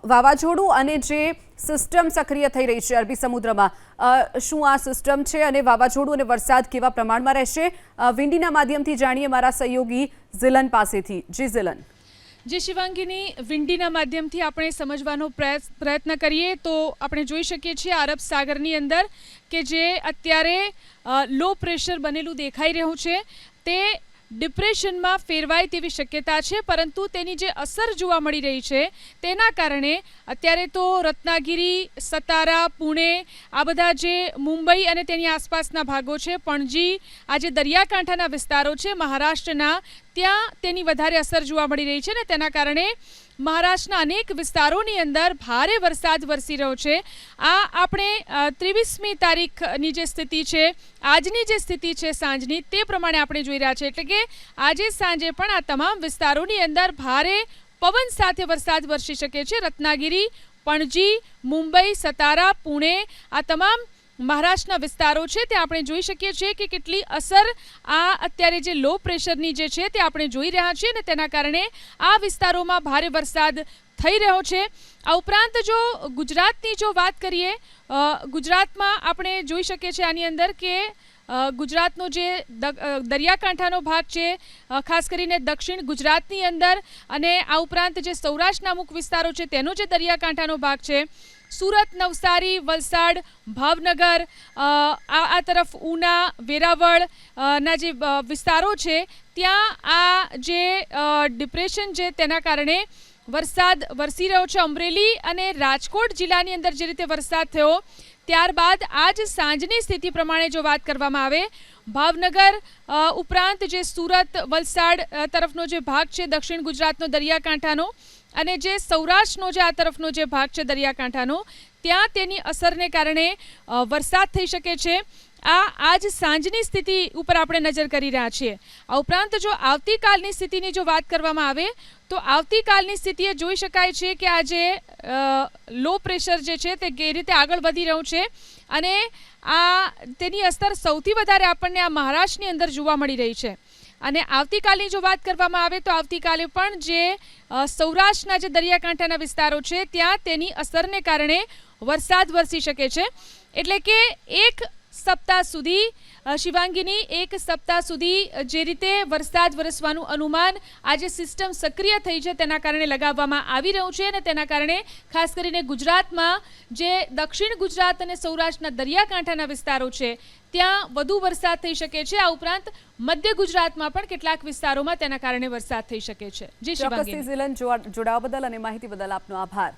વાવાઝોડું અને જે સિસ્ટમ સક્રિય થઈ રહી છે અરબી સમુદ્રમાં, શું આ સિસ્ટમ છે અને વાવાઝોડું અને વરસાદ કેવા પ્રમાણમાં રહેશે? વિંડીના માધ્યમથી જાણીએ મારા સહયોગી ઝિલન પાસેથી. જી ઝિલન. જે શિવાંગીની, વિંડીના માધ્યમથી આપણે સમજવાનો પ્રયત્ન કરીએ તો આપણે જોઈ શકીએ છીએ અરબ સાગરની અંદર કે જે અત્યારે લો પ્રેશર બનેલું દેખાઈ રહ્યું છે તે ડિપ્રેશનમાં ફેરવાય તેવી શક્યતા છે, પરંતુ તેની જે અસર જોવા મળી રહી છે તેના કારણે અત્યારે તો રત્નાગીરી, સતારા, પુણે, આ બધા જે મુંબઈ અને તેની આસપાસના ભાગો છે, પણજી, આ જે દરિયાકાંઠાના વિસ્તારો છે મહારાષ્ટ્રના, ત્યાં તેની વધારે અસર જોવા મળી રહી છે ને તેના કારણે મહારાષ્ટ્રના અનેક વિસ્તારોની અંદર ભારે વરસાદ વરસી રહ્યો છે. આ આપણે 23મી તારીખની જે સ્થિતિ છે, આજની જે સ્થિતિ છે સાંજની, તે પ્રમાણે આપણે જોઈ રહ્યા છીએ. એટલે કે આજે સાંજે પણ આ તમામ વિસ્તારોની અંદર ભારે પવન સાથે વરસાદ વરસી શકે છે. રત્નાગીરી, પણજી, મુંબઈ, સતારા, પુણે, આ તમામ મહારાષ્ટ્રના વિસ્તારો છે તે આપણે જોઈ શકીએ છીએ કે કેટલી અસર આ અત્યારે જે લો પ્રેશરની જે છે તે આપણે જોઈ રહ્યા છીએ અને તેના કારણે આ વિસ્તારોમાં ભારે વરસાદ થઈ રહ્યો છે. આ ઉપરાંત જો ગુજરાતની જો વાત કરીએ, ગુજરાતમાં આપણે જોઈ શકીએ છીએ આની અંદર કે ગુજરાતનો જે દરિયાકાંઠાનો ભાગ છે, ખાસ કરીને દક્ષિણ ગુજરાતની અંદર, અને આ ઉપરાંત જે સૌરાષ્ટ્રના અમુક વિસ્તારો છે તેનો જે દરિયાકાંઠાનો ભાગ છે, સુરત, નવસારી, વલસાડ, ભાવનગર, આ તરફ ઉના, વેરાવળ ના જે વિસ્તારો છે ત્યાં આ જે ડિપ્રેશન છે તેના કારણે વરસાદ વરસી રહ્યો છે. અમરેલી અને રાજકોટ જિલ્લાની અંદર જે રીતે વરસાદ થયો, ત્યારબાદ આજ સાંજની સ્થિતિ પ્રમાણે જો વાત કરવામાં આવે, ભાવનગર ઉપરાંત જે સુરત, વલસાડ તરફનો જે ભાગ છે દક્ષિણ ગુજરાતનો દરિયાકાંઠાનો, અને જે સૌરાષ્ટ્રનો જે આ તરફનો જે ભાગ છે દરિયાકાંઠાનો, ત્યાં તેની અસરને કારણે વરસાદ થઈ શકે છે. આજ સાંજની સ્થિતિ ઉપર આપણે નજર કરી રહ્યા છીએ. આ ઉપરાંત જો આવતીકાલની સ્થિતિની જો વાત કરવામાં આવે તો આવતીકાલની સ્થિતિએ જોઈ શકાય છે કે આજે લો પ્રેશર જે છે તે કઈ રીતે આગળ વધી રહ્યું છે અને તેની અસર સૌથી વધારે આપણને આ મહારાષ્ટ્રની અંદર જોવા મળી રહી છે. અને આવતીકાલની જો વાત કરવામાં આવે તો આવતીકાલે પણ જે સૌરાષ્ટ્રના જે દરિયાકાંઠાના વિસ્તારો છે ત્યાં તેની અસરને કારણે વરસાદ વરસી શકે છે. એટલે કે એક સપ્તાહ સુધી, શિવાંગીની, એક સપ્તાહ સુધી જે રીતે વરસાદ વરસવાનું અનુમાન આજે સિસ્ટમ સક્રિય થઈ છે તેના કારણે લગાવવામાં આવી રહ્યું છે અને તેના કારણે ખાસ કરીને ગુજરાતમાં જે દક્ષિણ ગુજરાત અને સૌરાષ્ટ્રના દરિયાકાંઠાના વિસ્તારો છે ત્યાં વધુ વરસાદ થઈ શકે છે. આ ઉપરાંત મધ્ય ગુજરાતમાં પણ કેટલાક વિસ્તારોમાં તેના કારણે વરસાદ થઈ શકે છે. જી શિવાંગી. જોડાવા બદલ અને માહિતી બદલ આપનો આભાર.